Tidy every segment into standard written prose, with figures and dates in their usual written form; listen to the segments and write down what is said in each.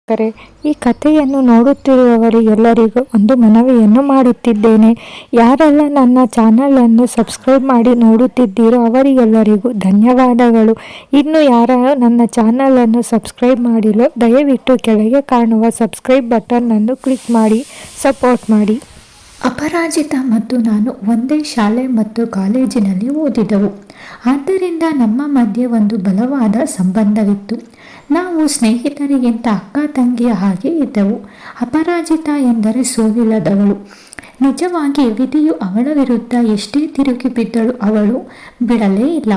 ವೀಕ್ಷಕರೇ, ಈ ಕಥೆಯನ್ನು ನೋಡುತ್ತಿರುವವರಿಗೆಲ್ಲರಿಗೂ ಒಂದು ಮನವಿಯನ್ನು ಮಾಡುತ್ತಿದ್ದೇನೆ. ಯಾರೆಲ್ಲ ನನ್ನ ಚಾನಲನ್ನು ಸಬ್ಸ್ಕ್ರೈಬ್ ಮಾಡಿ ನೋಡುತ್ತಿದ್ದೀರೋ ಅವರಿಗೆಲ್ಲರಿಗೂ ಧನ್ಯವಾದಗಳು. ಇನ್ನು ಯಾರು ನನ್ನ ಚಾನಲನ್ನು ಸಬ್ಸ್ಕ್ರೈಬ್ ಮಾಡಿಲ್ಲೋ ದಯವಿಟ್ಟು ಕೆಳಗೆ ಕಾಣುವ ಸಬ್ಸ್ಕ್ರೈಬ್ ಬಟನ್ ಅನ್ನು ಕ್ಲಿಕ್ ಮಾಡಿ ಸಪೋರ್ಟ್ ಮಾಡಿ. ಅಪರಾಜಿತ ಮತ್ತು ನಾನು ಒಂದೇ ಶಾಲೆ ಮತ್ತು ಕಾಲೇಜಿನಲ್ಲಿ ಓದಿದೆವು. ಆದ್ದರಿಂದ ನಮ್ಮ ಮಧ್ಯೆ ಒಂದು ಬಲವಾದ ಸಂಬಂಧವಿತ್ತು. ನಾವು ಸ್ನೇಹಿತರಿಗಿಂತ ಅಕ್ಕ ತಂಗಿಯ ಹಾಗೆ ಇದ್ದೆವು. ಅಪರಾಜಿತ ಎಂದರೆ ಸೋಲಿಲ್ಲದವಳು. ನಿಜವಾಗಿ ವಿಧಿಯು ಅವಳ ವಿರುದ್ಧ ಎಷ್ಟೇ ತಿರುಗಿ ಬಿದ್ದಳು ಅವಳು ಬಿಡಲೇ ಇಲ್ಲ.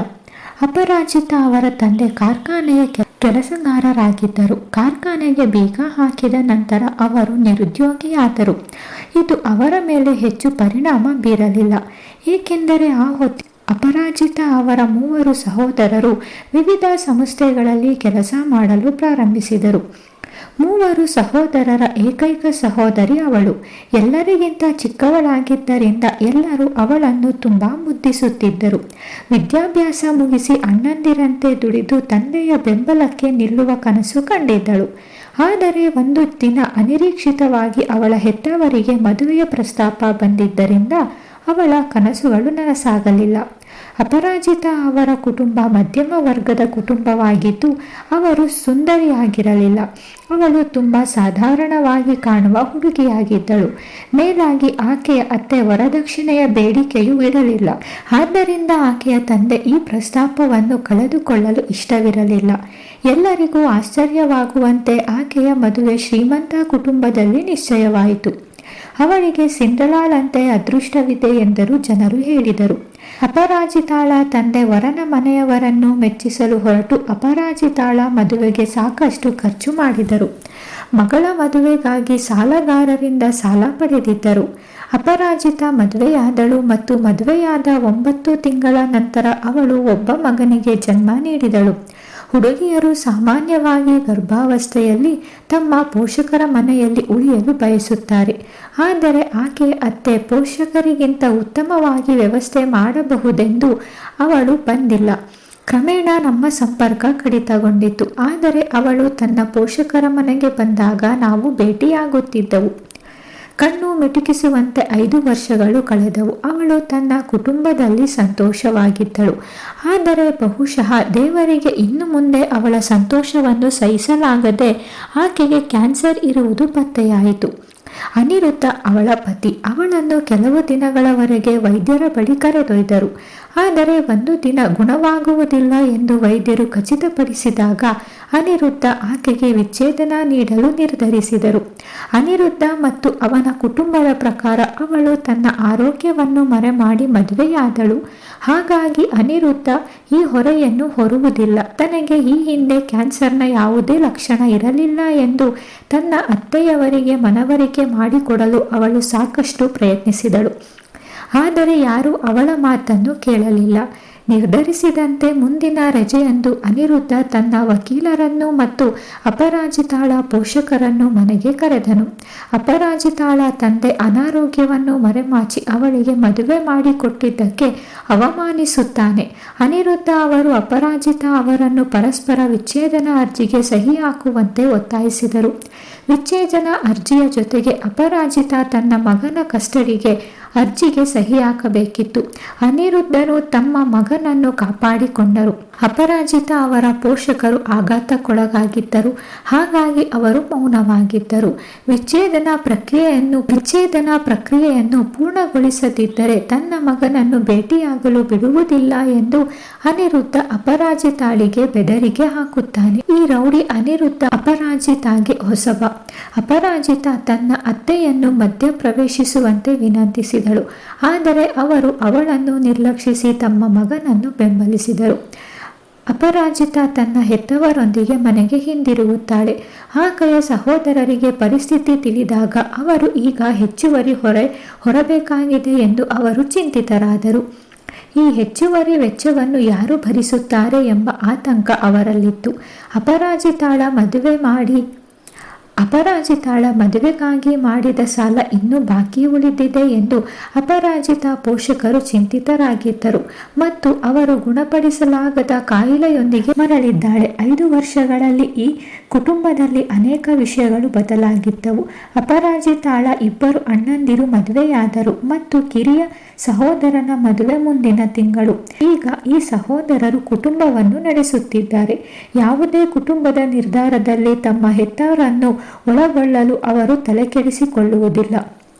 ಅಪರಾಜಿತ ಅವರ ತಂದೆ ಕಾರ್ಖಾನೆಯ ಕೆಲಸಗಾರರಾಗಿದ್ದರು. ಕಾರ್ಖಾನೆಗೆ ಬೀಗ ಹಾಕಿದ ನಂತರ ಅವರು ನಿರುದ್ಯೋಗಿಯಾದರು. ಇದು ಅವರ ಮೇಲೆ ಹೆಚ್ಚು ಪರಿಣಾಮ ಬೀರಲಿಲ್ಲ, ಏಕೆಂದರೆ ಆ ಹೊತ್ತು ಅಪರಾಜಿತ ಅವರ 3 ಸಹೋದರರು ವಿವಿಧ ಸಂಸ್ಥೆಗಳಲ್ಲಿ ಕೆಲಸ ಮಾಡಲು ಪ್ರಾರಂಭಿಸಿದರು. 3 ಸಹೋದರರ ಏಕೈಕ ಸಹೋದರಿ ಅವಳು. ಎಲ್ಲರಿಗಿಂತ ಚಿಕ್ಕವಳಾಗಿದ್ದರಿಂದ ಎಲ್ಲರೂ ಅವಳನ್ನು ತುಂಬ ಮುದ್ದಿಸುತ್ತಿದ್ದರು. ವಿದ್ಯಾಭ್ಯಾಸ ಮುಗಿಸಿ ಅಣ್ಣಂದಿರಂತೆ ದುಡಿದು ತಂದೆಯ ಬೆಂಬಲಕ್ಕೆ ನಿಲ್ಲುವ ಕನಸು ಕಂಡಿದ್ದಳು. ಆದರೆ ಒಂದು ದಿನ ಅನಿರೀಕ್ಷಿತವಾಗಿ ಅವಳ ಹೆತ್ತವರಿಗೆ ಮದುವೆಯ ಪ್ರಸ್ತಾಪ ಬಂದಿದ್ದರಿಂದ ಅವಳ ಕನಸುಗಳು ನನಸಾಗಲಿಲ್ಲ. ಅಪರಾಜಿತ ಅವರ ಕುಟುಂಬ ಮಧ್ಯಮ ವರ್ಗದ ಕುಟುಂಬವಾಗಿದ್ದು ಅವರು ಸುಂದರಿಯಾಗಿರಲಿಲ್ಲ. ಅವಳು ತುಂಬ ಸಾಧಾರಣವಾಗಿ ಕಾಣುವ ಹುಡುಗಿಯಾಗಿದ್ದಳು. ಮೇಲಾಗಿ ಆಕೆಯ ಅತ್ತೆ ವರದಕ್ಷಿಣೆಯ ಬೇಡಿಕೆಯೂ ಇರಲಿಲ್ಲ. ಆದ್ದರಿಂದ ಆಕೆಯ ತಂದೆ ಈ ಪ್ರಸ್ತಾಪವನ್ನು ಕಳೆದುಕೊಳ್ಳಲು ಇಷ್ಟವಿರಲಿಲ್ಲ. ಎಲ್ಲರಿಗೂ ಆಶ್ಚರ್ಯವಾಗುವಂತೆ ಆಕೆಯ ಮದುವೆ ಶ್ರೀಮಂತ ಕುಟುಂಬದಲ್ಲಿ ನಿಶ್ಚಯವಾಯಿತು. ಅವಳಿಗೆ ಸಿಂಡ್ರಲಾಳಂತೆ ಅದೃಷ್ಟವಿದೆ ಎಂದರು ಜನರು ಹೇಳಿದರು. ಅಪರಾಜಿತಾಳ ತಂದೆ ವರನ ಮನೆಯವರನ್ನು ಮೆಚ್ಚಿಸಲು ಹೊರಟು ಅಪರಾಜಿತಾಳ ಮದುವೆಗೆ ಸಾಕಷ್ಟು ಖರ್ಚು ಮಾಡಿದರು. ಮಗಳ ಮದುವೆಗಾಗಿ ಸಾಲಗಾರರಿಂದ ಸಾಲ ಪಡೆದಿದ್ದರು. ಅಪರಾಜಿತ ಮದುವೆಯಾದಳು ಮತ್ತು ಮದುವೆಯಾದ 9 ತಿಂಗಳ ನಂತರ ಅವಳು ಒಬ್ಬ ಮಗನಿಗೆ ಜನ್ಮ ನೀಡಿದಳು. ಹುಡುಗಿಯರು ಸಾಮಾನ್ಯವಾಗಿ ಗರ್ಭಾವಸ್ಥೆಯಲ್ಲಿ ತಮ್ಮ ಪೋಷಕರ ಮನೆಯಲ್ಲಿ ಉಳಿಯಲು ಬಯಸುತ್ತಾರೆ. ಆದರೆ ಆಕೆಯ ಅತ್ತೆ ಪೋಷಕರಿಗಿಂತ ಉತ್ತಮವಾಗಿ ವ್ಯವಸ್ಥೆ ಮಾಡಬಹುದೆಂದು ಅವಳು ಬಂದಿಲ್ಲ. ಕ್ರಮೇಣ ನಮ್ಮ ಸಂಪರ್ಕ ಕಡಿತಗೊಂಡಿತು. ಆದರೆ ಅವಳು ತನ್ನ ಪೋಷಕರ ಮನೆಗೆ ಬಂದಾಗ ನಾವು ಭೇಟಿಯಾಗುತ್ತಿದ್ದೆವು. ಕಣ್ಣು ಮಿಟುಕಿಸುವಂತೆ 5 ವರ್ಷಗಳು ಕಳೆದವು. ಅವಳು ತನ್ನ ಕುಟುಂಬದಲ್ಲಿ ಸಂತೋಷವಾಗಿದ್ದಳು. ಆದರೆ ಬಹುಶಃ ದೇವರಿಗೆ ಇನ್ನು ಮುಂದೆ ಅವಳ ಸಂತೋಷವನ್ನು ಸಹಿಸಲಾಗದೆ ಆಕೆಗೆ ಕ್ಯಾನ್ಸರ್ ಇರುವುದು ಪತ್ತೆಯಾಯಿತು. ಅನಿರುದ್ಧ ಅವಳ ಪತಿ ಅವಳನ್ನು ಕೆಲವು ದಿನಗಳವರೆಗೆ ವೈದ್ಯರ ಬಳಿ ಕರೆದೊಯ್ದರು. ಆದರೆ ಒಂದು ದಿನ ಗುಣವಾಗುವುದಿಲ್ಲ ಎಂದು ವೈದ್ಯರು ಖಚಿತಪಡಿಸಿದಾಗ ಅನಿರುದ್ಧ ಆಕೆಗೆ ವಿಚ್ಛೇದನ ನೀಡಲು ನಿರ್ಧರಿಸಿದರು. ಅನಿರುದ್ಧ ಮತ್ತು ಅವನ ಕುಟುಂಬದ ಪ್ರಕಾರ ಅವಳು ತನ್ನ ಆರೋಗ್ಯವನ್ನು ಮರೆಮಾಡಿ ಮದುವೆಯಾದಳು. ಹಾಗಾಗಿ ಅನಿರುದ್ಧ ಈ ಹೊರೆಯನ್ನು ಹೊರುವುದಿಲ್ಲ. ತನಗೆ ಈ ಹಿಂದೆ ಕ್ಯಾನ್ಸರ್ನ ಯಾವುದೇ ಲಕ್ಷಣ ಇರಲಿಲ್ಲ ಎಂದು ತನ್ನ ಅತ್ತೆಯವರಿಗೆ ಮನವರಿಕೆ ಮಾಡಿಕೊಡಲು ಅವಳು ಸಾಕಷ್ಟು ಪ್ರಯತ್ನಿಸಿದಳು. ಆದರೆ ಯಾರೂ ಅವಳ ಮಾತನ್ನು ಕೇಳಲಿಲ್ಲ. ನಿರ್ಧರಿಸಿದಂತೆ ಮುಂದಿನ ರಜೆಯಂದು ಅನಿರುದ್ಧ ತನ್ನ ವಕೀಲರನ್ನು ಮತ್ತು ಅಪರಾಜಿತಾಳ ಪೋಷಕರನ್ನು ಮನೆಗೆ ಕರೆದನು. ಅಪರಾಜಿತಾಳ ತಂದೆ ಅನಾರೋಗ್ಯವನ್ನು ಮರೆಮಾಚಿ ಅವಳಿಗೆ ಮದುವೆ ಮಾಡಿಕೊಟ್ಟಿದ್ದಕ್ಕೆ ಅವಮಾನಿಸುತ್ತಾನೆ. ಅನಿರುದ್ಧ ಅವರು ಅಪರಾಜಿತ ಅವರನ್ನು ಪರಸ್ಪರ ವಿಚ್ಛೇದನ ಅರ್ಜಿಗೆ ಸಹಿ ಹಾಕುವಂತೆ ಒತ್ತಾಯಿಸಿದರು. ವಿಚ್ಛೇದನ ಅರ್ಜಿಯ ಜೊತೆಗೆ ಅಪರಾಜಿತ ತನ್ನ ಮಗನ ಕಸ್ಟಡಿಗೆ ಅರ್ಜಿಗೆ ಸಹಿ ಹಾಕಬೇಕಿತ್ತು. ಅನಿರುದ್ಧನು ತಮ್ಮ ಮಗನನ್ನು ಕಾಪಾಡಿಕೊಂಡರು. ಅಪರಾಜಿತ ಅವರ ಪೋಷಕರು ಆಘಾತಕ್ಕೊಳಗಾಗಿದ್ದರು. ಹಾಗಾಗಿ ಅವರು ಮೌನವಾಗಿದ್ದರು. ವಿಚ್ಛೇದನ ಪ್ರಕ್ರಿಯೆಯನ್ನು ಪೂರ್ಣಗೊಳಿಸದಿದ್ದರೆ ತನ್ನ ಮಗನನ್ನು ಭೇಟಿಯಾಗಲು ಬಿಡುವುದಿಲ್ಲ ಎಂದು ಅನಿರುದ್ಧ ಅಪರಾಜಿತಾಳಿಗೆ ಬೆದರಿಕೆ ಹಾಕುತ್ತಾನೆ. ಈ ರೌಡಿ ಅನಿರುದ್ಧ ಅಪರಾಜಿತಾಗೆ ಹೊಸಬ. ಅಪರಾಜಿತ ತನ್ನ ಅತ್ತೆಯನ್ನು ಮಧ್ಯ ಪ್ರವೇಶಿಸುವಂತೆ ವಿನಂತಿಸಿದಳು. ಆದರೆ ಅವರು ಅವಳನ್ನು ನಿರ್ಲಕ್ಷಿಸಿ ತಮ್ಮ ಮಗನನ್ನು ಬೆಂಬಲಿಸಿದರು. ಅಪರಾಜಿತ ತನ್ನ ಹೆತ್ತವರೊಂದಿಗೆ ಮನೆಗೆ ಹಿಂದಿರುಗುತ್ತಾಳೆ. ಆಕೆಯ ಸಹೋದರರಿಗೆ ಪರಿಸ್ಥಿತಿ ತಿಳಿದಾಗ ಅವರು ಈಗ ಹೆಚ್ಚುವರಿ ಹೊರಬೇಕಾಗಿದೆ ಎಂದು ಅವರು ಚಿಂತಿತರಾದರು. ಈ ಹೆಚ್ಚುವರಿ ವೆಚ್ಚವನ್ನು ಯಾರು ಭರಿಸುತ್ತಾರೆ ಎಂಬ ಆತಂಕ ಅವರಲ್ಲಿತ್ತು. ಅಪರಾಜಿತಾಳ ಮದುವೆ ಮಾಡಿ ಅಪರಾಜಿತಾಳ ಮದುವೆಗಾಗಿ ಮಾಡಿದ ಸಾಲ ಇನ್ನೂ ಬಾಕಿ ಉಳಿದಿದೆ ಎಂದು ಅಪರಾಜಿತ ಪೋಷಕರು ಚಿಂತಿತರಾಗಿದ್ದರು ಮತ್ತು ಅವರು ಗುಣಪಡಿಸಲಾಗದ ಕಾಯಿಲೆಯೊಂದಿಗೆ ಮರಳಿದ್ದಾಳೆ. 5 ವರ್ಷಗಳಲ್ಲಿ ಈ ಕುಟುಂಬದಲ್ಲಿ ಅನೇಕ ವಿಷಯಗಳು ಬದಲಾಗಿದ್ದವು. ಅಪರಾಜಿತಾಳ 2 ಅಣ್ಣಂದಿರು ಮದುವೆಯಾದರು ಮತ್ತು ಕಿರಿಯ ಸಹೋದರನ ಮದುವೆ ಮುಂದಿನ ತಿಂಗಳು. ಈಗ ಈ ಸಹೋದರರು ಕುಟುಂಬವನ್ನು ನಡೆಸುತ್ತಿದ್ದಾರೆ. ಯಾವುದೇ ಕುಟುಂಬದ ನಿರ್ಧಾರದಲ್ಲಿ ತಮ್ಮ ಹೆತ್ತವರನ್ನು ಒಳಗೊಳ್ಳಲು ಅವರು ತಲೆಕೆಡಿಸಿಕೊಳ್ಳುವುದಿಲ್ಲ.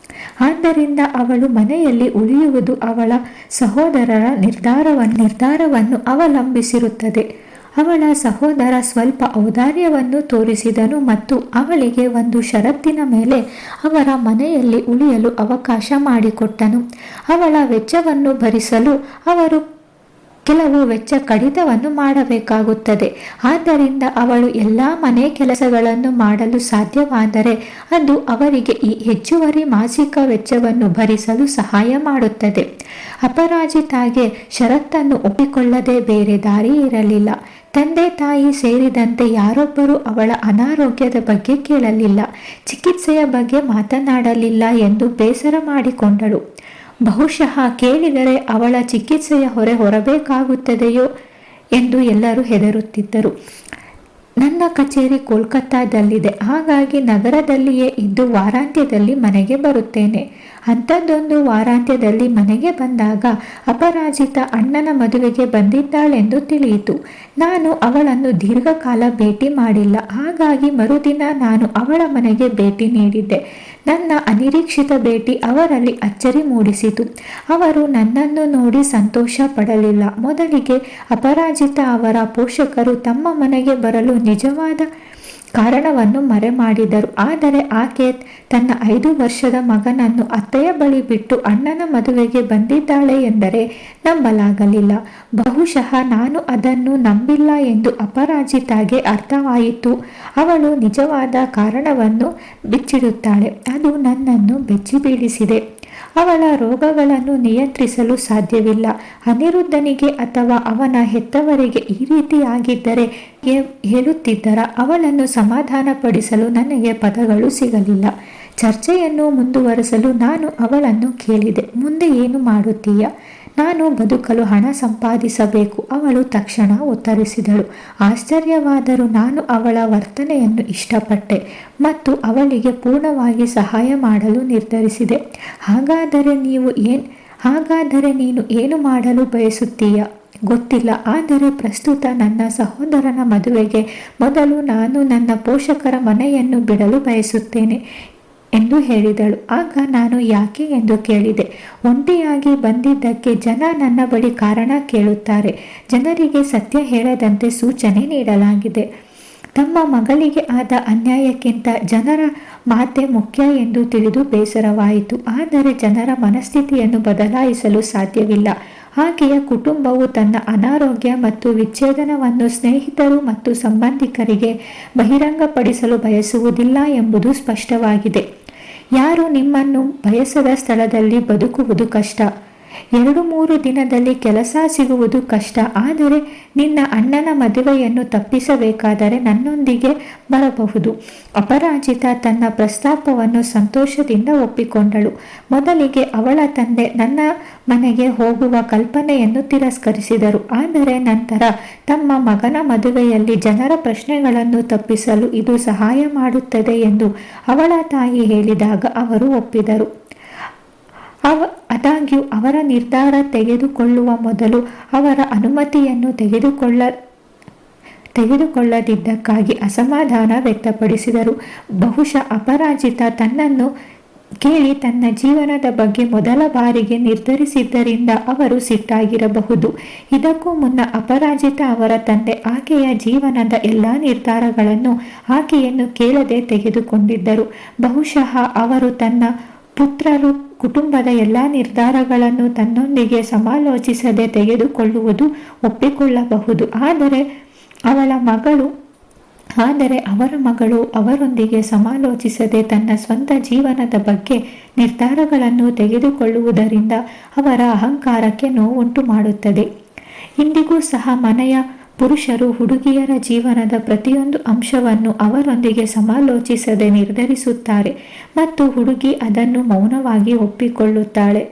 ಆದ್ದರಿಂದ ಅವಳು ಮನೆಯಲ್ಲಿ ಉಳಿಯುವುದು ಅವಳ ಸಹೋದರರ ನಿರ್ಧಾರವನ್ನು ಅವಲಂಬಿಸಿರುತ್ತದೆ. ಅವಳ ಸಹೋದರ ಸ್ವಲ್ಪ ಔದಾರ್ಯವನ್ನು ತೋರಿಸಿದನು ಮತ್ತು ಅವಳಿಗೆ ಒಂದು ಷರತ್ತಿನ ಮೇಲೆ ಅವರ ಮನೆಯಲ್ಲಿ ಉಳಿಯಲು ಅವಕಾಶ ಮಾಡಿಕೊಟ್ಟನು. ಅವಳ ವೆಚ್ಚವನ್ನು ಭರಿಸಲು ಅವರು ಕೆಲವು ವೆಚ್ಚ ಕಡಿತವನ್ನು ಮಾಡಬೇಕಾಗುತ್ತದೆ. ಆದ್ದರಿಂದ ಅವಳು ಎಲ್ಲ ಮನೆ ಕೆಲಸಗಳನ್ನು ಮಾಡಲು ಸಾಧ್ಯವಾದರೆ ಅದು ಅವರಿಗೆ ಈ ಹೆಚ್ಚುವರಿ ಮಾಸಿಕ ವೆಚ್ಚವನ್ನು ಭರಿಸಲು ಸಹಾಯ ಮಾಡುತ್ತದೆ. ಅಪರಾಜಿತಾಗೆ ಷರತ್ತನ್ನು ಒಪ್ಪಿಕೊಳ್ಳದೆ ಬೇರೆ ದಾರಿ ಇರಲಿಲ್ಲ. ತಂದೆ ತಾಯಿ ಸೇರಿದಂತೆ ಯಾರೊಬ್ಬರೂ ಅವಳ ಅನಾರೋಗ್ಯದ ಬಗ್ಗೆ ಕೇಳಲಿಲ್ಲ, ಚಿಕಿತ್ಸೆಯ ಬಗ್ಗೆ ಮಾತನಾಡಲಿಲ್ಲ ಎಂದು ಬೇಸರ ಮಾಡಿಕೊಂಡಳು. ಬಹುಶಃ ಕೇಳಿದರೆ ಅವಳ ಚಿಕಿತ್ಸೆಯ ಹೊರೆ ಹೊರಬೇಕಾಗುತ್ತದೆಯೋ ಎಂದು ಎಲ್ಲರೂ ಹೆದರುತ್ತಿದ್ದರು. ನನ್ನ ಕಚೇರಿ ಕೋಲ್ಕತ್ತಾದಲ್ಲಿದೆ, ಹಾಗಾಗಿ ನಗರದಲ್ಲಿಯೇ ಇದ್ದು ವಾರಾಂತ್ಯದಲ್ಲಿ ಮನೆಗೆ ಬರುತ್ತೇನೆ. ಅಂಥದ್ದೊಂದು ವಾರಾಂತ್ಯದಲ್ಲಿ ಮನೆಗೆ ಬಂದಾಗ ಅಪರಾಜಿತ ಅಣ್ಣನ ಮದುವೆಗೆ ಬಂದಿದ್ದಾಳೆಂದು ತಿಳಿಯಿತು. ನಾನು ಅವಳನ್ನು ದೀರ್ಘಕಾಲ ಭೇಟಿ ಮಾಡಿಲ್ಲ, ಹಾಗಾಗಿ ಮರುದಿನ ನಾನು ಅವಳ ಮನೆಗೆ ಭೇಟಿ ನೀಡಿದ್ದೆ. ನನ್ನ ಅನಿರೀಕ್ಷಿತ ಭೇಟಿ ಅವರಲ್ಲಿ ಅಚ್ಚರಿ ಮೂಡಿಸಿತು. ಅವರು ನನ್ನನ್ನು ನೋಡಿ ಸಂತೋಷ ಪಡಲಿಲ್ಲ. ಮೊದಲಿಗೆ ಅಪರಾಜಿತ ಅವರ ಪೋಷಕರು ತಮ್ಮ ಮನೆಗೆ ಬರಲು ನಿಜವಾದ ಕಾರಣವನ್ನು ಮರೆಮಾಡಿದರು. ಆದರೆ ಆಕೆ ತನ್ನ 5 ವರ್ಷದ ಮಗನನ್ನು ಅತ್ತೆಯ ಬಳಿ ಬಿಟ್ಟು ಅಣ್ಣನ ಮದುವೆಗೆ ಬಂದಿದ್ದಾಳೆ ಎಂದರೆ ನಂಬಲಾಗಲಿಲ್ಲ. ಬಹುಶಃ ನಾನು ಅದನ್ನು ನಂಬಿಲ್ಲ ಎಂದು ಅಪರಾಜಿತಾಗೆ ಅರ್ಥವಾಯಿತು. ಅವಳು ನಿಜವಾದ ಕಾರಣವನ್ನು ಬಿಚ್ಚಿಡುತ್ತಾಳೆ. ಅದು ನನ್ನನ್ನು ಬೆಚ್ಚಿಬೀಳಿಸಿದೆ. ಅವಳ ರೋಗಗಳನ್ನು ನಿಯಂತ್ರಿಸಲು ಸಾಧ್ಯವಿಲ್ಲ. ಅನಿರುದ್ಧನಿಗೆ ಅಥವಾ ಅವನ ಹೆತ್ತವರಿಗೆ ಈ ರೀತಿಯಾಗಿದ್ದರೆ ಹೇಳುತ್ತಿದ್ದರ. ಅವಳನ್ನು ಸಮಾಧಾನಪಡಿಸಲು ನನಗೆ ಪದಗಳು ಸಿಗಲಿಲ್ಲ. ಚರ್ಚೆಯನ್ನು ಮುಂದುವರೆಸಲು ನಾನು ಅವಳನ್ನು ಕೇಳಿದೆ, ಮುಂದೆ ಏನು ಮಾಡುತ್ತೀಯ? ನಾನು ಬದುಕಲು ಹಣ ಸಂಪಾದಿಸಬೇಕು. ಅವಳು ತಕ್ಷಣ ಉತ್ತರಿಸಿದಳು. ಆಶ್ಚರ್ಯವಾದರೂ ನಾನು ಅವಳ ವರ್ತನೆಯನ್ನು ಇಷ್ಟಪಟ್ಟೆ ಮತ್ತು ಅವಳಿಗೆ ಪೂರ್ಣವಾಗಿ ಸಹಾಯ ಮಾಡಲು ನಿರ್ಧರಿಸಿದೆ. ಹಾಗಾದರೆ ನೀನು ಏನು ಮಾಡಲು ಬಯಸುತ್ತೀಯ? ಗೊತ್ತಿಲ್ಲ, ಆದರೆ ಪ್ರಸ್ತುತ ನನ್ನ ಸಹೋದರನ ಮದುವೆಗೆ ಮೊದಲು ನಾನು ನನ್ನ ಪೋಷಕರ ಮನೆಯನ್ನು ಬಿಡಲು ಬಯಸುತ್ತೇನೆ ಎಂದು ಹೇಳಿದಳು. ಆಗ ನಾನು ಯಾಕೆ ಎಂದು ಕೇಳಿದೆ. ಒಂಟಿಯಾಗಿ ಬಂದಿದ್ದಕ್ಕೆ ಜನ ನನ್ನ ಬಳಿ ಕಾರಣ ಕೇಳುತ್ತಾರೆ. ಜನರಿಗೆ ಸತ್ಯ ಹೇಳದಂತೆ ಸೂಚನೆ ನೀಡಲಾಗಿದೆ. ತಮ್ಮ ಮಗಳಿಗೆ ಆದ ಅನ್ಯಾಯಕ್ಕಿಂತ ಜನರ ಮಾತೆ ಮುಖ್ಯ ಎಂದು ತಿಳಿದು ಬೇಸರವಾಯಿತು. ಆದರೆ ಜನರ ಮನಸ್ಥಿತಿಯನ್ನು ಬದಲಾಯಿಸಲು ಸಾಧ್ಯವಿಲ್ಲ. ಆಕೆಯ ಕುಟುಂಬವು ತನ್ನ ಅನಾರೋಗ್ಯ ಮತ್ತು ವಿಚ್ಛೇದನವನ್ನು ಸ್ನೇಹಿತರು ಮತ್ತು ಸಂಬಂಧಿಕರಿಗೆ ಬಹಿರಂಗಪಡಿಸಲು ಬಯಸುವುದಿಲ್ಲ ಎಂಬುದು ಸ್ಪಷ್ಟವಾಗಿದೆ. ಯಾರು ನಿಮ್ಮನ್ನು ಬಯಸದ ಸ್ಥಳದಲ್ಲಿ ಬದುಕುವುದು ಕಷ್ಟ. 2-3 ದಿನದಲ್ಲಿ ಕೆಲಸ ಸಿಗುವುದು ಕಷ್ಟ. ಆದರೆ ನಿನ್ನ ಅಣ್ಣನ ಮದುವೆಯನ್ನು ತಪ್ಪಿಸಬೇಕಾದರೆ ನನ್ನೊಂದಿಗೆ ಬರಬಹುದು. ಅಪರಾಜಿತ ತನ್ನ ಪ್ರಸ್ತಾಪವನ್ನು ಸಂತೋಷದಿಂದ ಒಪ್ಪಿಕೊಂಡಳು. ಮೊದಲಿಗೆ ಅವಳ ತಂದೆ ನನ್ನ ಮನೆಗೆ ಹೋಗುವ ಕಲ್ಪನೆಯನ್ನು ತಿರಸ್ಕರಿಸಿದರು. ಆದರೆ ನಂತರ ತಮ್ಮ ಮಗನ ಮದುವೆಯಲ್ಲಿ ಜನರ ಪ್ರಶ್ನೆಗಳನ್ನು ತಪ್ಪಿಸಲು ಇದು ಸಹಾಯ ಮಾಡುತ್ತದೆ ಎಂದು ಅವಳ ತಾಯಿ ಹೇಳಿದಾಗ ಅವರು ಒಪ್ಪಿದರು. ಆದಾಗ್ಯೂ ಅವರ ನಿರ್ಧಾರ ತೆಗೆದುಕೊಳ್ಳುವ ಮೊದಲು ಅವರ ಅನುಮತಿಯನ್ನು ತೆಗೆದುಕೊಳ್ಳದಿದ್ದಕ್ಕಾಗಿ ಅಸಮಾಧಾನ ವ್ಯಕ್ತಪಡಿಸಿದರು. ಬಹುಶಃ ಅಪರಾಜಿತ ತನ್ನನ್ನು ಕೇಳಿ ತನ್ನ ಜೀವನದ ಬಗ್ಗೆ ಮೊದಲ ಬಾರಿಗೆ ನಿರ್ಧರಿಸಿದ್ದರಿಂದ ಅವರು ಸಿಟ್ಟಾಗಿರಬಹುದು. ಇದಕ್ಕೂ ಮುನ್ನ ಅಪರಾಜಿತ ಅವರ ತಂದೆ ಆಕೆಯ ಜೀವನದ ಎಲ್ಲ ನಿರ್ಧಾರಗಳನ್ನು ಆಕೆಯನ್ನು ಕೇಳದೆ ತೆಗೆದುಕೊಂಡಿದ್ದರು. ಬಹುಶಃ ಅವರು ತನ್ನ ಪುತ್ರರು ಕುಟುಂಬದ ಎಲ್ಲ ನಿರ್ಧಾರಗಳನ್ನು ತನ್ನೊಂದಿಗೆ ಸಮಾಲೋಚಿಸದೆ ತೆಗೆದುಕೊಳ್ಳುವುದು ಒಪ್ಪಿಕೊಳ್ಳಬಹುದು. ಆದರೆ ಅವರ ಮಗಳು ಅವರೊಂದಿಗೆ ಸಮಾಲೋಚಿಸದೆ ತನ್ನ ಸ್ವಂತ ಜೀವನದ ಬಗ್ಗೆ ನಿರ್ಧಾರಗಳನ್ನು ತೆಗೆದುಕೊಳ್ಳುವುದರಿಂದ ಅವರ ಅಹಂಕಾರಕ್ಕೆ ನೋವುಂಟು ಮಾಡುತ್ತದೆ. ಇಂದಿಗೂ ಸಹ ಮನೆಯ ಪುರುಷರು ಹುಡುಗಿಯರ ಜೀವನದ ಪ್ರತಿಯೊಂದು ಅಂಶವನ್ನು ಅವರೊಂದಿಗೆ ಸಮಾಲೋಚಿಸದೆ ನಿರ್ಧರಿಸುತ್ತಾರೆ ಮತ್ತು ಹುಡುಗಿ ಅದನ್ನು ಮೌನವಾಗಿ ಒಪ್ಪಿಕೊಳ್ಳುತ್ತಾಳೆ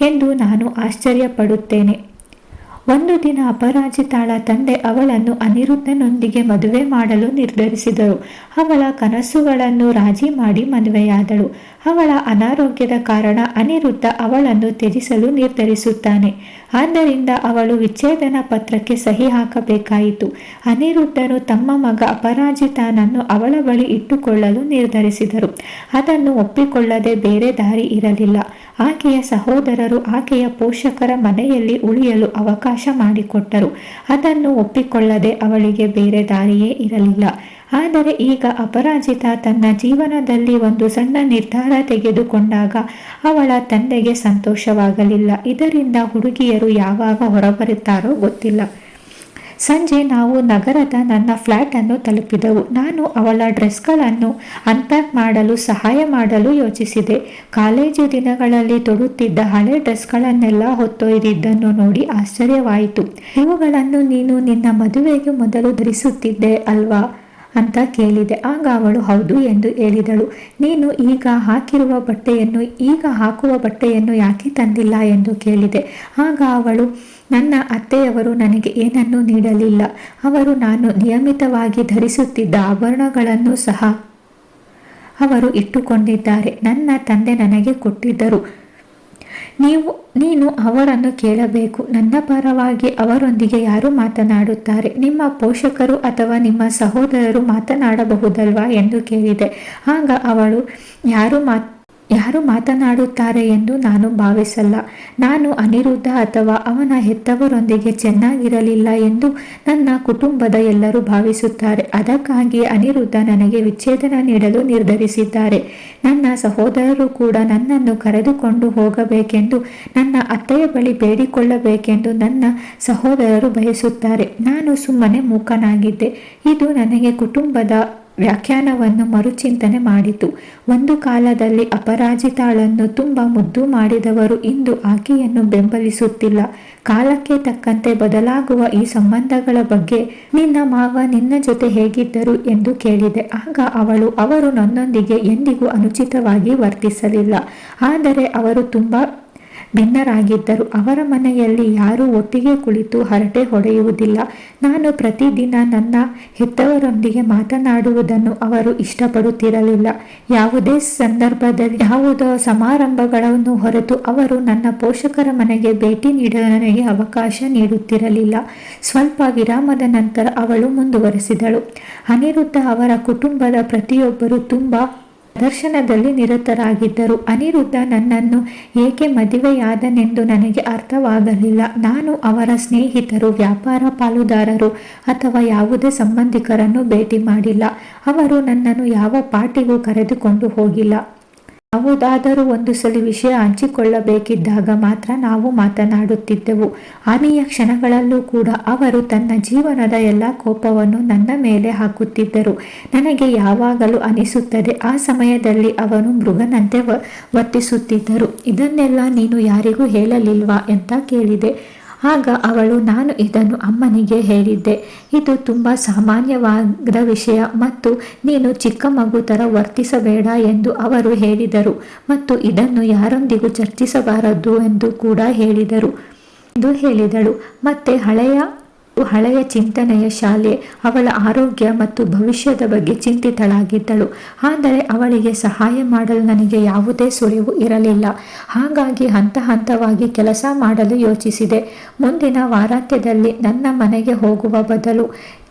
ಎಂದು ನಾನು ಆಶ್ಚರ್ಯಪಡುತ್ತೇನೆ. ಒಂದು ದಿನ ಅಪರಾಜಿತಾಳ ತಂದೆ ಅವಳನ್ನು ಅನಿರುದ್ಧನೊಂದಿಗೆ ಮದುವೆ ಮಾಡಲು ನಿರ್ಧರಿಸಿದರು. ಅವಳ ಕನಸುಗಳನ್ನು ರಾಜಿ ಮಾಡಿ ಮದುವೆಯಾದಳು. ಅವಳ ಅನಾರೋಗ್ಯದ ಕಾರಣ ಅನಿರುದ್ಧ ಅವಳನ್ನು ತ್ಯಜಿಸಲು ನಿರ್ಧರಿಸುತ್ತಾನೆ. ಆದ್ದರಿಂದ ಅವಳು ವಿಚ್ಛೇದನ ಪತ್ರಕ್ಕೆ ಸಹಿ ಹಾಕಬೇಕಾಯಿತು. ಅನಿರುದ್ಧನು ತಮ್ಮ ಮಗ ಅಪರಾಜಿತನನ್ನು ಅವಳ ಬಳಿ ಇಟ್ಟುಕೊಳ್ಳಲು ನಿರ್ಧರಿಸಿದರು. ಅದನ್ನು ಒಪ್ಪಿಕೊಳ್ಳದೆ ಬೇರೆ ದಾರಿ ಇರಲಿಲ್ಲ. ಆಕೆಯ ಸಹೋದರರು ಆಕೆಯ ಪೋಷಕರ ಮನೆಯಲ್ಲಿ ಉಳಿಯಲು ಅವಕಾಶ ಮಾಡಿಕೊಟ್ಟರು. ಅದನ್ನು ಒಪ್ಪಿಕೊಳ್ಳದೆ ಅವಳಿಗೆ ಬೇರೆ ದಾರಿಯೇ ಇರಲಿಲ್ಲ. ಆದರೆ ಈಗ ಅಪರಾಜಿತ ತನ್ನ ಜೀವನದಲ್ಲಿ ಒಂದು ಸಣ್ಣ ನಿರ್ಧಾರ ತೆಗೆದುಕೊಂಡಾಗ ಅವಳ ತಂದೆಗೆ ಸಂತೋಷವಾಗಲಿಲ್ಲ. ಇದರಿಂದ ಹುಡುಗಿಯರು ಯಾವಾಗ ಹೊರಬರುತ್ತಾರೋ ಗೊತ್ತಿಲ್ಲ. ಸಂಜೆ ನಾವು ನಗರದ ನನ್ನ ಫ್ಲ್ಯಾಟನ್ನು ತಲುಪಿದೆವು. ನಾನು ಅವಳ ಡ್ರೆಸ್ಗಳನ್ನು ಅನ್ಪ್ಯಾಕ್ ಮಾಡಲು ಸಹಾಯ ಮಾಡಲು ಯೋಚಿಸಿದೆ. ಕಾಲೇಜು ದಿನಗಳಲ್ಲಿ ತೊಡುತ್ತಿದ್ದ ಹಳೆ ಡ್ರೆಸ್ಗಳನ್ನೆಲ್ಲ ಹೊತ್ತೊಯ್ದಿದ್ದನ್ನು ನೋಡಿ ಆಶ್ಚರ್ಯವಾಯಿತು. ಇವುಗಳನ್ನು ನೀನು ನಿನ್ನ ಮದುವೆಗೆ ಮೊದಲು ಧರಿಸುತ್ತಿದ್ದೆ ಅಲ್ವಾ ಅಂತ ಕೇಳಿದೆ. ಆಗ ಅವಳು ಹೌದು ಎಂದು ಹೇಳಿದಳು. ನೀನು ಈಗ ಹಾಕುವ ಬಟ್ಟೆಯನ್ನು ಯಾಕೆ ತಂದಿಲ್ಲ ಎಂದು ಕೇಳಿದೆ. ಆಗ ಅವಳು, ನನ್ನ ಅತ್ತೆಯವರು ನನಗೆ ಏನನ್ನೂ ನೀಡಲಿಲ್ಲ. ಅವರು ನಾನು ನಿಯಮಿತವಾಗಿ ಧರಿಸುತ್ತಿದ್ದ ಆಭರಣಗಳನ್ನು ಸಹ ಅವರು ಇಟ್ಟುಕೊಂಡಿದ್ದಾರೆ. ನನ್ನ ತಂದೆ ನನಗೆ ಕೊಟ್ಟಿದ್ದರು. ನೀನು ಅವರನ್ನು ಕೇಳಬೇಕು. ನನ್ನ ಪರವಾಗಿ ಅವರೊಂದಿಗೆ ಯಾರು ಮಾತನಾಡುತ್ತಾರೆ? ನಿಮ್ಮ ಪೋಷಕರು ಅಥವಾ ನಿಮ್ಮ ಸಹೋದರರು ಮಾತನಾಡಬಹುದಲ್ವಾ ಎಂದು ಕೇಳಿದೆ. ಆಗ ಅವಳು, ಯಾರು ಮಾತನಾಡುತ್ತಾರೆ ಎಂದು ನಾನು ಭಾವಿಸಲ್ಲ. ನಾನು ಅನಿರುದ್ಧ ಅಥವಾ ಅವನ ಹೆತ್ತವರೊಂದಿಗೆ ಚೆನ್ನಾಗಿರಲಿಲ್ಲ ಎಂದು ನನ್ನ ಕುಟುಂಬದ ಎಲ್ಲರೂ ಭಾವಿಸುತ್ತಾರೆ. ಅದಕ್ಕಾಗಿ ಅನಿರುದ್ಧ ನನಗೆ ವಿಚ್ಛೇದನ ನೀಡಲು ನಿರ್ಧರಿಸಿದ್ದಾರೆ. ನನ್ನ ಸಹೋದರರು ಕೂಡ ನನ್ನನ್ನು ಕರೆದುಕೊಂಡು ಹೋಗಬೇಕೆಂದು ನನ್ನ ಅತ್ತೆಯ ಬಳಿ ಬೇಡಿಕೊಳ್ಳಬೇಕೆಂದು ನನ್ನ ಸಹೋದರರು ಬಯಸುತ್ತಾರೆ. ನಾನು ಸುಮ್ಮನೆ ಮೂಕನಾಗಿದ್ದೆ. ಇದು ನನಗೆ ಕುಟುಂಬದ ವ್ಯಾಖ್ಯಾನವನ್ನು ಮರುಚಿಂತನೆ ಮಾಡಿತು. ಒಂದು ಕಾಲದಲ್ಲಿ ಅಪರಾಜಿತಾಳನ್ನು ತುಂಬ ಮುದ್ದು ಮಾಡಿದವರು ಇಂದು ಆಕೆಯನ್ನು ಬೆಂಬಲಿಸುತ್ತಿಲ್ಲ. ಕಾಲಕ್ಕೆ ತಕ್ಕಂತೆ ಬದಲಾಗುವ ಈ ಸಂಬಂಧಗಳ ಬಗ್ಗೆ ನಿನ್ನ ಮಾವ ನಿನ್ನ ಜೊತೆ ಹೇಗಿದ್ದರು ಎಂದು ಕೇಳಿದೆ. ಆಗ ಅವರು ನನ್ನೊಂದಿಗೆ ಎಂದಿಗೂ ಅನುಚಿತವಾಗಿ ವರ್ತಿಸಲಿಲ್ಲ. ಆದರೆ ಅವರು ತುಂಬ ಭಿನ್ನರಾಗಿದ್ದರು. ಅವರ ಮನೆಯಲ್ಲಿ ಯಾರೂ ಒಟ್ಟಿಗೆ ಕುಳಿತು ಹರಟೆ ಹೊಡೆಯುವುದಿಲ್ಲ. ನಾನು ಪ್ರತಿದಿನ ನನ್ನ ಹೆತ್ತವರೊಂದಿಗೆ ಮಾತನಾಡುವುದನ್ನು ಅವರು ಇಷ್ಟಪಡುತ್ತಿರಲಿಲ್ಲ. ಯಾವುದೇ ಸಂದರ್ಭದಲ್ಲಿ ಯಾವುದೋ ಸಮಾರಂಭಗಳನ್ನು ಹೊರತು ಅವರು ನನ್ನ ಪೋಷಕರ ಮನೆಗೆ ಭೇಟಿ ನೀಡಲು ನನಗೆ ಅವಕಾಶ ನೀಡುತ್ತಿರಲಿಲ್ಲ. ಸ್ವಲ್ಪ ವಿರಾಮದ ನಂತರ ಅವಳು ಮುಂದುವರೆಸಿದಳು. ಅನಿರುದ್ಧ ಅವರ ಕುಟುಂಬದ ಪ್ರತಿಯೊಬ್ಬರು ತುಂಬ ದರ್ಶನದಲ್ಲಿ ನಿರತರಾಗಿದ್ದರು. ಅನಿರುದ್ಧ ನನ್ನನ್ನು ಏಕೆ ಮದುವೆಯಾದನೆಂದು ನನಗೆ ಅರ್ಥವಾಗಲಿಲ್ಲ. ನಾನು ಅವರ ಸ್ನೇಹಿತರು, ವ್ಯಾಪಾರ ಪಾಲುದಾರರು ಅಥವಾ ಯಾವುದೇ ಸಂಬಂಧಿಕರನ್ನು ಭೇಟಿ ಮಾಡಿಲ್ಲ. ಅವರು ನನ್ನನ್ನು ಯಾವ ಪಾರ್ಟಿಗೂ ಕರೆದುಕೊಂಡು ಹೋಗಿಲ್ಲ. ಯಾವುದಾದರೂ ಒಂದು ಸಲ ವಿಷಯ ಹಂಚಿಕೊಳ್ಳಬೇಕಿದ್ದಾಗ ಮಾತ್ರ ನಾವು ಮಾತನಾಡುತ್ತಿದ್ದೆವು. ಆನೆಯ ಕ್ಷಣಗಳಲ್ಲೂ ಕೂಡ ಅವರು ತನ್ನ ಜೀವನದ ಎಲ್ಲ ಕೋಪವನ್ನು ನನ್ನ ಮೇಲೆ ಹಾಕುತ್ತಿದ್ದರು. ನನಗೆ ಯಾವಾಗಲೂ ಅನಿಸುತ್ತದೆ, ಆ ಸಮಯದಲ್ಲಿ ಅವನು ಮೃಗನಂತೆ ವರ್ತಿಸುತ್ತಿದ್ದರು. ಇದನ್ನೆಲ್ಲ ನೀನು ಯಾರಿಗೂ ಹೇಳಲಿಲ್ವಾ ಅಂತ ಕೇಳಿದೆ. ಆಗ ಅವಳು, ನಾನು ಇದನ್ನು ಅಮ್ಮನಿಗೆ ಹೇಳಿದ್ದೆ. ಇದು ತುಂಬ ಸಾಮಾನ್ಯವಾದ ವಿಷಯ ಮತ್ತು ನೀನು ಚಿಕ್ಕ ಮಗು ಥರ ವರ್ತಿಸಬೇಡ ಎಂದು ಅವರು ಹೇಳಿದರು ಮತ್ತು ಇದನ್ನು ಯಾರೊಂದಿಗೂ ಚರ್ಚಿಸಬಾರದು ಎಂದು ಕೂಡ ಹೇಳಿದಳು. ಮತ್ತೆ ಹಳೆಯ ಚಿಂತನೆಯ ಶಾಲೆ. ಅವಳ ಆರೋಗ್ಯ ಮತ್ತು ಭವಿಷ್ಯದ ಬಗ್ಗೆ ಚಿಂತಿತಳಾಗಿದ್ದಳು. ಆದರೆ ಅವಳಿಗೆ ಸಹಾಯ ಮಾಡಲು ನನಗೆ ಯಾವುದೇ ಸುಳಿವು ಇರಲಿಲ್ಲ. ಹಾಗಾಗಿ ಹಂತವಾಗಿ ಕೆಲಸ ಮಾಡಲು ಯೋಚಿಸಿದೆ. ಮುಂದಿನ ವಾರಾಂತ್ಯದಲ್ಲಿ ನನ್ನ ಮನೆಗೆ ಹೋಗುವ ಬದಲು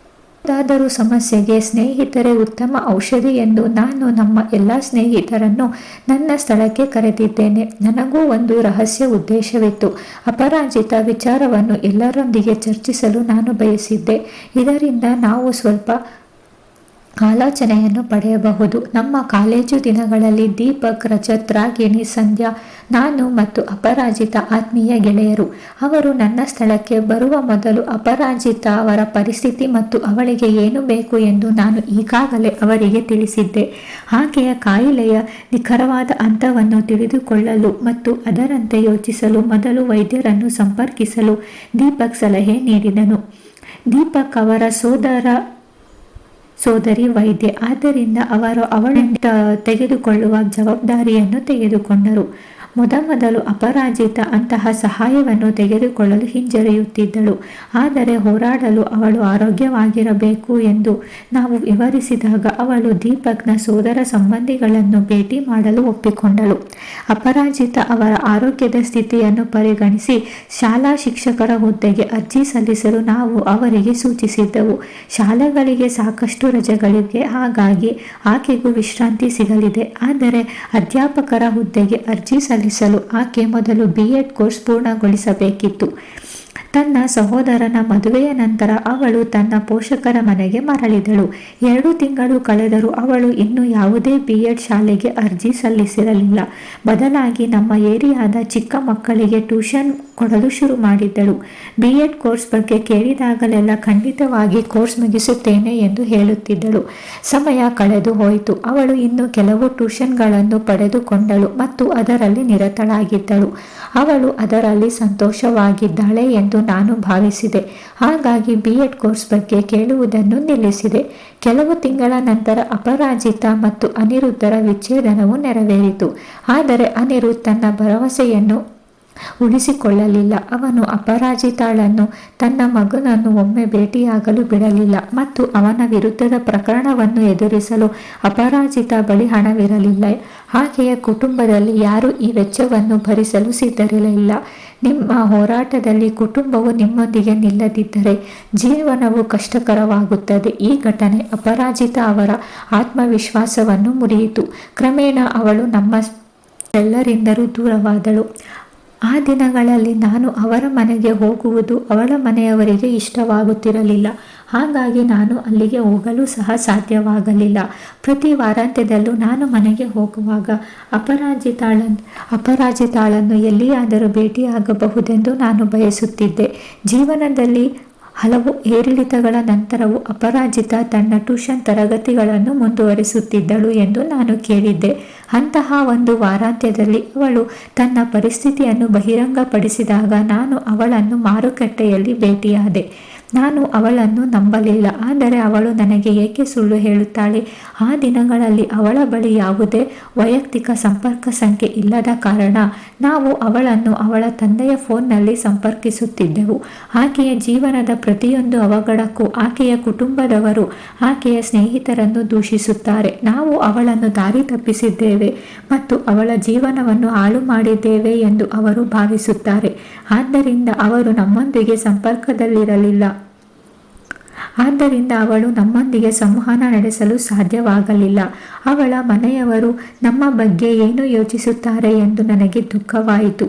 ಯಾವುದಾದರೂ ಸಮಸ್ಯೆಗೆ ಸ್ನೇಹಿತರೇ ಉತ್ತಮ ಔಷಧಿ ಎಂದು ನಾನು ನಮ್ಮ ಎಲ್ಲ ಸ್ನೇಹಿತರನ್ನು ನನ್ನ ಸ್ಥಳಕ್ಕೆ ಕರೆದಿದ್ದೇನೆ. ನನಗೂ ಒಂದು ರಹಸ್ಯ ಉದ್ದೇಶವಿತ್ತು. ಅಪರಾಜಿತ ವಿಚಾರವನ್ನು ಎಲ್ಲರೊಂದಿಗೆ ಚರ್ಚಿಸಲು ನಾನು ಬಯಸಿದ್ದೆ. ಇದರಿಂದ ನಾವು ಸ್ವಲ್ಪ ಆಲೋಚನೆಯನ್ನು ಪಡೆಯಬಹುದು. ನಮ್ಮ ಕಾಲೇಜು ದಿನಗಳಲ್ಲಿ ದೀಪಕ್, ರಜತ್, ರಾಗಿಣಿ, ಸಂಧ್ಯಾ, ನಾನು ಮತ್ತು ಅಪರಾಜಿತ ಆತ್ಮೀಯ ಗೆಳೆಯರು. ಅವರು ನನ್ನ ಸ್ಥಳಕ್ಕೆ ಬರುವ ಮೊದಲು ಅಪರಾಜಿತ ಅವರ ಪರಿಸ್ಥಿತಿ ಮತ್ತು ಅವಳಿಗೆ ಏನು ಬೇಕು ಎಂದು ನಾನು ಈಗಾಗಲೇ ಅವರಿಗೆ ತಿಳಿಸಿದ್ದೆ. ಆಕೆಯ ಕಾಯಿಲೆಯ ನಿಖರವಾದ ಹಂತವನ್ನು ತಿಳಿದುಕೊಳ್ಳಲು ಮತ್ತು ಅದರಂತೆ ಯೋಚಿಸಲು ಮೊದಲು ವೈದ್ಯರನ್ನು ಸಂಪರ್ಕಿಸಲು ದೀಪಕ್ ಸಲಹೆ ನೀಡಿದನು. ದೀಪಕ್ ಅವರ ಸೋದರಿ ವೈದ್ಯೆ, ಆದ್ದರಿಂದ ಅವರು ಅವಳನ್ನು ತೆಗೆದುಕೊಳ್ಳುವ ಜವಾಬ್ದಾರಿಯನ್ನು ತೆಗೆದುಕೊಂಡರು. ಮೊದಲು ಅಪರಾಜಿತ ಅಂತಹ ಸಹಾಯವನ್ನು ತೆಗೆದುಕೊಳ್ಳಲು ಹಿಂಜರಿಯುತ್ತಿದ್ದಳು. ಆದರೆ ಹೋರಾಡಲು ಅವಳು ಆರೋಗ್ಯವಾಗಿರಬೇಕು ಎಂದು ನಾವು ವಿವರಿಸಿದಾಗ ಅವಳು ದೀಪಕ್ನ ಸೋದರ ಸಂಬಂಧಿಗಳನ್ನು ಭೇಟಿ ಮಾಡಲು ಒಪ್ಪಿಕೊಂಡಳು. ಅಪರಾಜಿತ ಅವರ ಆರೋಗ್ಯದ ಸ್ಥಿತಿಯನ್ನು ಪರಿಗಣಿಸಿ ಶಾಲಾ ಶಿಕ್ಷಕರ ಹುದ್ದೆಗೆ ಅರ್ಜಿ ಸಲ್ಲಿಸಲು ನಾವು ಅವರಿಗೆ ಸೂಚಿಸಿದ್ದೆವು. ಶಾಲೆಗಳಿಗೆ ಸಾಕಷ್ಟು ರಜೆಗಳಿವೆ, ಹಾಗಾಗಿ ಆಕೆಗೂ ವಿಶ್ರಾಂತಿ ಸಿಗಲಿದೆ. ಆದರೆ ಅಧ್ಯಾಪಕರ ಹುದ್ದೆಗೆ ಅರ್ಜಿ ಸಲ್ಲಿಸಲು ಆಕೆ ಮೊದಲು BEd ಕೋರ್ಸ್ ಪೂರ್ಣಗೊಳಿಸಬೇಕಿತ್ತು. ತನ್ನ ಸಹೋದರನ ಮದುವೆಯ ನಂತರ ಅವಳು ತನ್ನ ಪೋಷಕರ ಮನೆಗೆ ಮರಳಿದಳು. 2 ತಿಂಗಳು ಕಳೆದರೂ ಅವಳು ಇನ್ನೂ ಯಾವುದೇ BEd ಶಾಲೆಗೆ ಅರ್ಜಿ ಸಲ್ಲಿಸಿರಲಿಲ್ಲ. ಬದಲಾಗಿ ನಮ್ಮ ಏರಿಯಾದ ಚಿಕ್ಕ ಮಕ್ಕಳಿಗೆ ಟ್ಯೂಷನ್ ಕೊಡಲು ಶುರು ಮಾಡಿದ್ದಳು. BEd ಕೋರ್ಸ್ ಬಗ್ಗೆ ಕೇಳಿದಾಗಲೆಲ್ಲ ಖಂಡಿತವಾಗಿ ಕೋರ್ಸ್ ಮುಗಿಸುತ್ತೇನೆ ಎಂದು ಹೇಳುತ್ತಿದ್ದಳು. ಸಮಯ ಕಳೆದು ಹೋಯಿತು. ಅವಳು ಇನ್ನು ಕೆಲವು ಟ್ಯೂಷನ್ಗಳನ್ನು ಪಡೆದುಕೊಂಡಳು ಮತ್ತು ಅದರಲ್ಲಿ ನಿರತಳಾಗಿದ್ದಳು. ಅವಳು ಅದರಲ್ಲಿ ಸಂತೋಷವಾಗಿದ್ದಾಳೆ ಎಂದು ನಾನು ಭಾವಿಸಿದೆ. ಹಾಗಾಗಿ BEd ಕೋರ್ಸ್ ಬಗ್ಗೆ ಕೇಳುವುದನ್ನು ನಿಲ್ಲಿಸಿದೆ. ಕೆಲವು ತಿಂಗಳ ನಂತರ ಅಪರಾಜಿತ ಮತ್ತು ಅನಿರುದ್ಧರ ವಿಚ್ಛೇದನವು ನೆರವೇರಿತು. ಆದರೆ ಅನಿರುದ್ಧ್ ತನ್ನ ಭರವಸೆಯನ್ನು ಉಳಿಸಿಕೊಳ್ಳಲಿಲ್ಲ. ಅವನು ಅಪರಾಜಿತಾಳನ್ನು ತನ್ನ ಮಗನನ್ನು ಒಮ್ಮೆ ಭೇಟಿಯಾಗಲು ಬಿಡಲಿಲ್ಲ ಮತ್ತು ಅವನ ವಿರುದ್ಧದ ಪ್ರಕರಣವನ್ನು ಎದುರಿಸಲು ಅಪರಾಜಿತ ಬಳಿ ಹಣವಿರಲಿಲ್ಲ. ಆಕೆಯ ಕುಟುಂಬದಲ್ಲಿ ಯಾರೂ ಈ ವೆಚ್ಚವನ್ನು ಭರಿಸಲು ಸಿದ್ಧರಿರಲಿಲ್ಲ. ನಿಮ್ಮ ಹೋರಾಟದಲ್ಲಿ ಕುಟುಂಬವು ನಿಮ್ಮೊಂದಿಗೆ ನಿಲ್ಲದಿದ್ದರೆ ಜೀವನವು ಕಷ್ಟಕರವಾಗುತ್ತದೆ. ಈ ಘಟನೆ ಅಪರಾಜಿತ ಅವರ ಆತ್ಮವಿಶ್ವಾಸವನ್ನು ಮುರಿಯಿತು. ಕ್ರಮೇಣ ಅವಳು ನಮ್ಮೆಲ್ಲರಿಂದಲೂ ದೂರವಾದಳು. ಆ ದಿನಗಳಲ್ಲಿ ನಾನು ಅವರ ಮನೆಗೆ ಹೋಗುವುದು ಅವಳ ಮನೆಯವರಿಗೆ ಇಷ್ಟವಾಗುತ್ತಿರಲಿಲ್ಲ. ಹಾಗಾಗಿ ನಾನು ಅಲ್ಲಿಗೆ ಹೋಗಲು ಸಹ ಸಾಧ್ಯವಾಗಲಿಲ್ಲ. ಪ್ರತಿ ವಾರಾಂತ್ಯದಲ್ಲೂ ನಾನು ಮನೆಗೆ ಹೋಗುವಾಗ ಅಪರಾಜಿತಾಳನ್ನು ಎಲ್ಲಿಯಾದರೂ ಭೇಟಿಯಾಗಬಹುದೆಂದು ನಾನು ಬಯಸುತ್ತಿದ್ದೆ. ಜೀವನದಲ್ಲಿ ಹಲವು ಏರಿಳಿತಗಳ ನಂತರವೂ ಅಪರಾಜಿತ ತನ್ನ ಟ್ಯೂಷನ್ ತರಗತಿಗಳನ್ನು ಮುಂದುವರಿಸುತ್ತಿದ್ದಳು ಎಂದು ನಾನು ಕೇಳಿದ್ದೆ. ಅಂತಹ ಒಂದು ವಾರಾಂತ್ಯದಲ್ಲಿ ಅವಳು ತನ್ನ ಪರಿಸ್ಥಿತಿಯನ್ನು ಬಹಿರಂಗಪಡಿಸಿದಾಗ ನಾನು ಅವಳನ್ನು ಮಾರುಕಟ್ಟೆಯಲ್ಲಿ ಭೇಟಿಯಾದೆ. ನಾನು ಅವಳನ್ನು ನಂಬಲಿಲ್ಲ. ಆದರೆ ಅವಳು ನನಗೆ ಏಕೆ ಸುಳ್ಳು ಹೇಳುತ್ತಾಳೆ? ಆ ದಿನಗಳಲ್ಲಿ ಅವಳ ಬಳಿ ಯಾವುದೇ ವೈಯಕ್ತಿಕ ಸಂಪರ್ಕ ಸಂಖ್ಯೆ ಇಲ್ಲದ ಕಾರಣ ನಾವು ಅವಳನ್ನು ಅವಳ ತಂದೆಯ ಫೋನ್ನಲ್ಲಿ ಸಂಪರ್ಕಿಸುತ್ತಿದ್ದೆವು. ಆಕೆಯ ಜೀವನದ ಪ್ರತಿಯೊಂದು ಅವಘಡಕ್ಕೂ ಆಕೆಯ ಕುಟುಂಬದವರು ಆಕೆಯ ಸ್ನೇಹಿತರನ್ನು ದೂಷಿಸುತ್ತಾರೆ. ನಾವು ಅವಳನ್ನು ದಾರಿ ತಪ್ಪಿಸಿದ್ದೇವೆ ಮತ್ತು ಅವಳ ಜೀವನವನ್ನು ಹಾಳು ಮಾಡಿದ್ದೇವೆ ಎಂದು ಅವರು ಭಾವಿಸುತ್ತಾರೆ. ಆದ್ದರಿಂದ ಅವರು ನಮ್ಮೊಂದಿಗೆ ಸಂಪರ್ಕದಲ್ಲಿರಲಿಲ್ಲ. ಆದ್ದರಿಂದ ಅವಳು ನಮ್ಮೊಂದಿಗೆ ಸಂವಹನ ನಡೆಸಲು ಸಾಧ್ಯವಾಗಲಿಲ್ಲ. ಅವಳ ಮನೆಯವರು ನಮ್ಮ ಬಗ್ಗೆ ಏನು ಯೋಚಿಸುತ್ತಾರೆ ಎಂದು ನನಗೆ ದುಃಖವಾಯಿತು.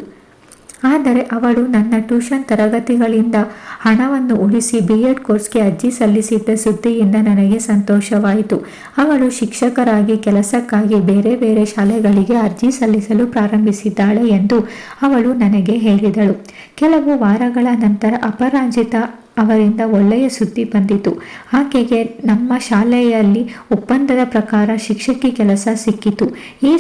ಆದರೆ ಅವಳು ನನ್ನ ಟ್ಯೂಷನ್ ತರಗತಿಗಳಿಂದ ಹಣವನ್ನು ಉಳಿಸಿ BEd ಕೋರ್ಸ್ಗೆ ಅರ್ಜಿ ಸಲ್ಲಿಸಿದ್ದ ಸುದ್ದಿಯಿಂದ ನನಗೆ ಸಂತೋಷವಾಯಿತು. ಅವಳು ಶಿಕ್ಷಕರಾಗಿ ಕೆಲಸಕ್ಕಾಗಿ ಬೇರೆ ಬೇರೆ ಶಾಲೆಗಳಿಗೆ ಅರ್ಜಿ ಸಲ್ಲಿಸಲು ಪ್ರಾರಂಭಿಸಿದ್ದಾಳೆ ಎಂದು ಅವಳು ನನಗೆ ಹೇಳಿದಳು. ಕೆಲವು ವಾರಗಳ ನಂತರ ಅಪರಾಜಿತ ಅವರಿಂದ ಒಳ್ಳೆಯ ಸುದ್ದಿ ಬಂದಿತು. ಆಕೆಗೆ ನಮ್ಮ ಶಾಲೆಯಲ್ಲಿ ಒಪ್ಪಂದದ ಪ್ರಕಾರ ಶಿಕ್ಷಕಿ ಕೆಲಸ ಸಿಕ್ಕಿತು. ಈ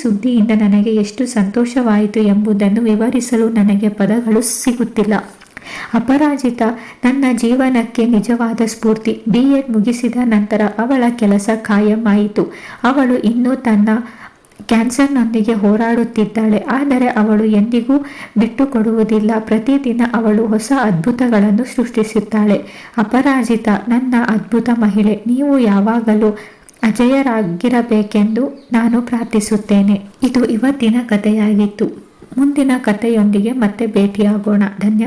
ಸುದ್ದಿಯಿಂದ ನನಗೆ ಎಷ್ಟು ಸಂತೋಷವಾಯಿತು ಎಂಬುದನ್ನು ವಿವರಿಸಲು ನನಗೆ ಪದಗಳು ಸಿಗುತ್ತಿಲ್ಲ. ಅಪರಾಜಿತ ನನ್ನ ಜೀವನಕ್ಕೆ ನಿಜವಾದ ಸ್ಫೂರ್ತಿ. BEd ಮುಗಿಸಿದ ನಂತರ ಅವಳ ಕೆಲಸ ಕಾಯಂ ಆಯಿತು. ಅವಳು ಇನ್ನೂ ತನ್ನ ಕ್ಯಾನ್ಸರ್ನೊಂದಿಗೆ ಹೋರಾಡುತ್ತಿದ್ದಾಳೆ. ಆದರೆ ಅವಳು ಎಂದಿಗೂ ಬಿಟ್ಟುಕೊಡುವುದಿಲ್ಲ. ಪ್ರತಿದಿನ ಅವಳು ಹೊಸ ಅದ್ಭುತಗಳನ್ನು ಸೃಷ್ಟಿಸುತ್ತಾಳೆ. ಅಪರಾಜಿತ ನನ್ನ ಅದ್ಭುತ ಮಹಿಳೆ. ನೀವು ಯಾವಾಗಲೂ ಅಜೇಯರಾಗಿರಬೇಕೆಂದು ನಾನು ಪ್ರಾರ್ಥಿಸುತ್ತೇನೆ. ಇದು ಇವತ್ತಿನ ಕಥೆಯಾಗಿತ್ತು. ಮುಂದಿನ ಕಥೆಯೊಂದಿಗೆ ಮತ್ತೆ ಭೇಟಿಯಾಗೋಣ. ಧನ್ಯವಾದ.